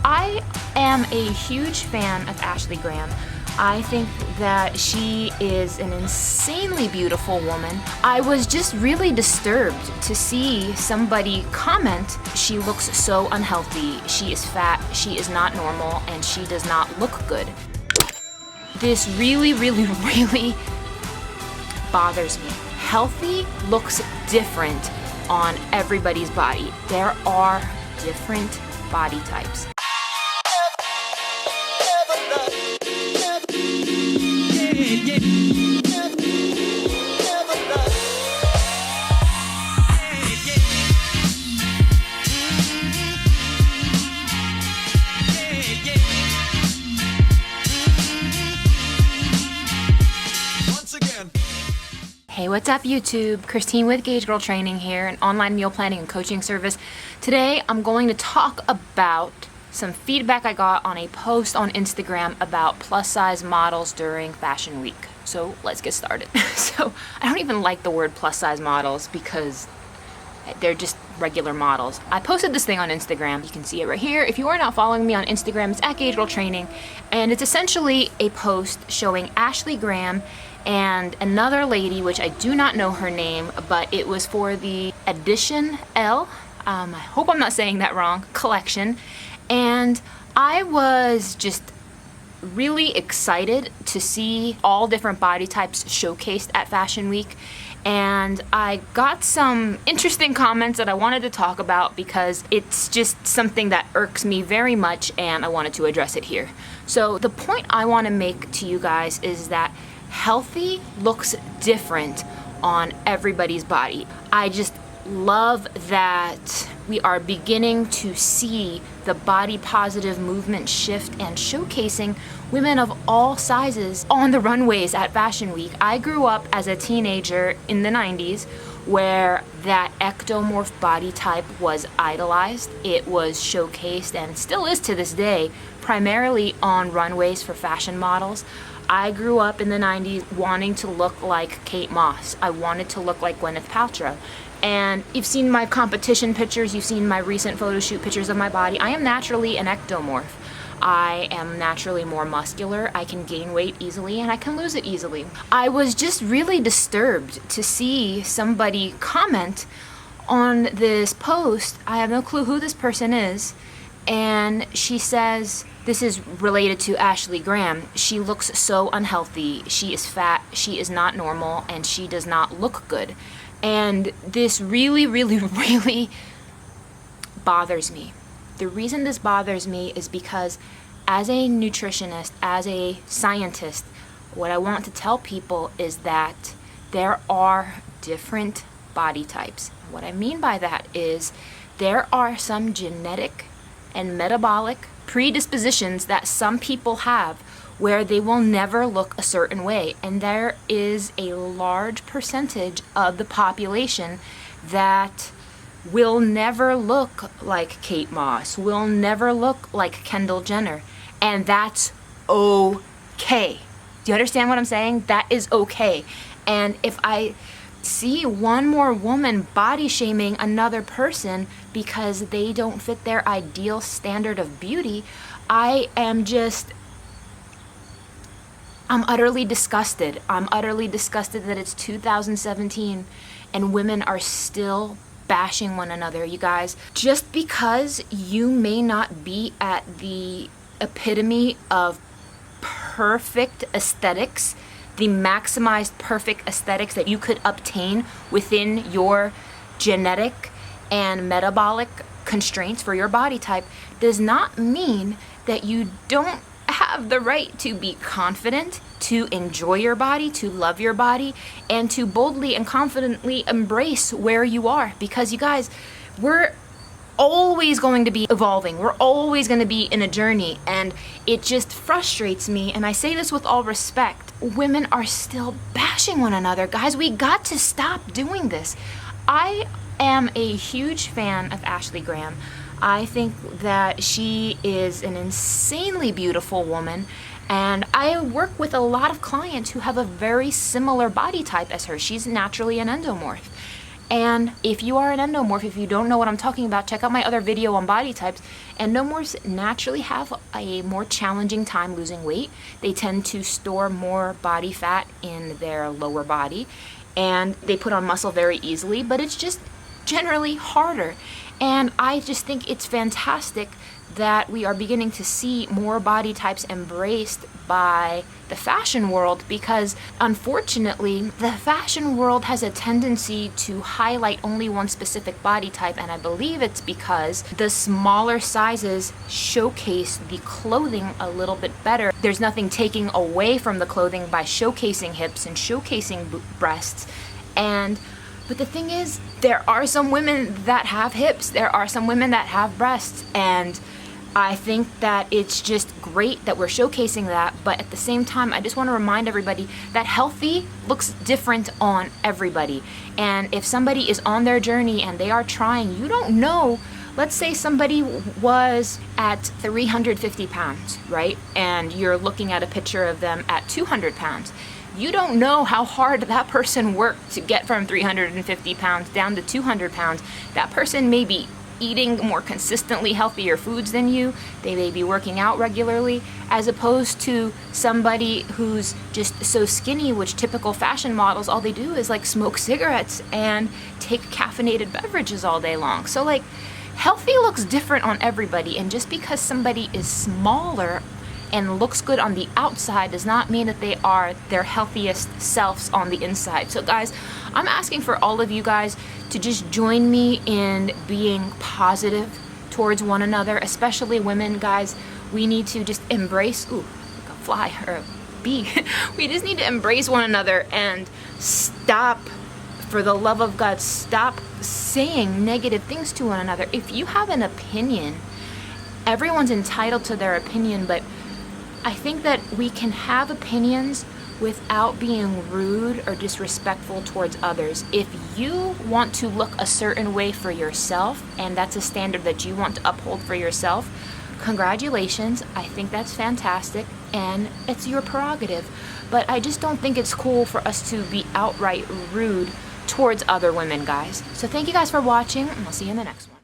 I am a huge fan of Ashley Graham. I think that she is an insanely beautiful woman. I was just really disturbed to see somebody comment, she looks so unhealthy, she is fat, she is not normal, and she does not look good. This really bothers me. Healthy looks different on everybody's body. There are different body types. Hey, what's up YouTube? Christine with Gauge Girl Training here, an online meal planning and coaching service. Today I'm going to talk about some feedback I got on a post on Instagram about plus size models during Fashion Week. So let's get started. So I don't even like the word plus size models because they're just regular models. I posted this thing on Instagram. You can see it right here. If you are not following me on Instagram, it's at Gauge Girl Training, and it's essentially a post showing Ashley Graham and another lady, which I do not know her name, but it was for the Edition L, I hope I'm not saying that wrong, collection. And I was just really excited to see all different body types showcased at Fashion Week. And I got some interesting comments that I wanted to talk about because it's just something that irks me very much and I wanted to address it here. So the point I want to make to you guys is that healthy looks different on everybody's body. I just love that we are beginning to see the body positive movement shift and showcasing women of all sizes on the runways at Fashion Week. I grew up as a teenager in the 90s where that ectomorph body type was idolized. It was showcased and still is to this day, primarily on runways for fashion models. I grew up in the 90s wanting to look like Kate Moss. I wanted to look like Gwyneth Paltrow. And you've seen my competition pictures, you've seen my recent photo shoot pictures of my body. I am naturally an ectomorph. I am naturally more muscular, I can gain weight easily, and I can lose it easily. I was just really disturbed to see somebody comment on this post. I have no clue who this person is, and she says, this is related to Ashley Graham. She looks so unhealthy, she is fat, she is not normal, and she does not look good. And this really bothers me. The reason this bothers me is because as a nutritionist, as a scientist, what I want to tell people is that there are different body types. What I mean by that is there are some genetic and metabolic predispositions that some people have where they will never look a certain way, and there is a large percentage of the population that will never look like Kate Moss, will never look like Kendall Jenner, and that's okay. Do you understand what I'm saying? That is okay. And if I see one more woman body shaming another person because they don't fit their ideal standard of beauty, I'm utterly disgusted. I'm utterly disgusted that it's 2017 and women are still bashing one another, you guys. Just because you may not be at the epitome of perfect aesthetics, the maximized perfect aesthetics that you could obtain within your genetic and metabolic constraints for your body type, does not mean that you don't have the right to be confident, to enjoy your body, to love your body, and to boldly and confidently embrace where you are. Because you guys, we're always going to be evolving. We're always going to be in a journey, and it just frustrates me, and I say this with all respect. Women are still bashing one another. Guys, we got to stop doing this. I am a huge fan of Ashley Graham. I think that she is an insanely beautiful woman, and I work with a lot of clients who have a very similar body type as her. She's naturally an endomorph. And if you are an endomorph, if you don't know what I'm talking about, check out my other video on body types. Endomorphs naturally have a more challenging time losing weight. They tend to store more body fat in their lower body, and they put on muscle very easily, but it's just generally harder. And I just think it's fantastic that we are beginning to see more body types embraced by the fashion world, because unfortunately the fashion world has a tendency to highlight only one specific body type, and I believe it's because the smaller sizes showcase the clothing a little bit better. There's nothing taking away from the clothing by showcasing hips and showcasing breasts, but the thing is, there are some women that have hips, there are some women that have breasts, and I think that it's just great that we're showcasing that, but at the same time, I just want to remind everybody that healthy looks different on everybody. And if somebody is on their journey and they are trying, you don't know, let's say somebody was at 350 pounds, right? And you're looking at a picture of them at 200 pounds. You don't know how hard that person worked to get from 350 pounds down to 200 pounds. That person may be eating more consistently healthier foods than you. They may be working out regularly, as opposed to somebody who's just so skinny, which typical fashion models, all they do is like smoke cigarettes and take caffeinated beverages all day long. So like, healthy looks different on everybody, and just because somebody is smaller and looks good on the outside does not mean that they are their healthiest selves on the inside. So guys, I'm asking for all of you guys to just join me in being positive towards one another, especially women, guys. We need to just embrace, like a fly or a bee. We just need to embrace one another and stop, for the love of God, stop saying negative things to one another. If you have an opinion, everyone's entitled to their opinion, but I think that we can have opinions without being rude or disrespectful towards others. If you want to look a certain way for yourself, and that's a standard that you want to uphold for yourself, congratulations. I think that's fantastic, and it's your prerogative. But I just don't think it's cool for us to be outright rude towards other women, guys. So thank you guys for watching, and I'll see you in the next one.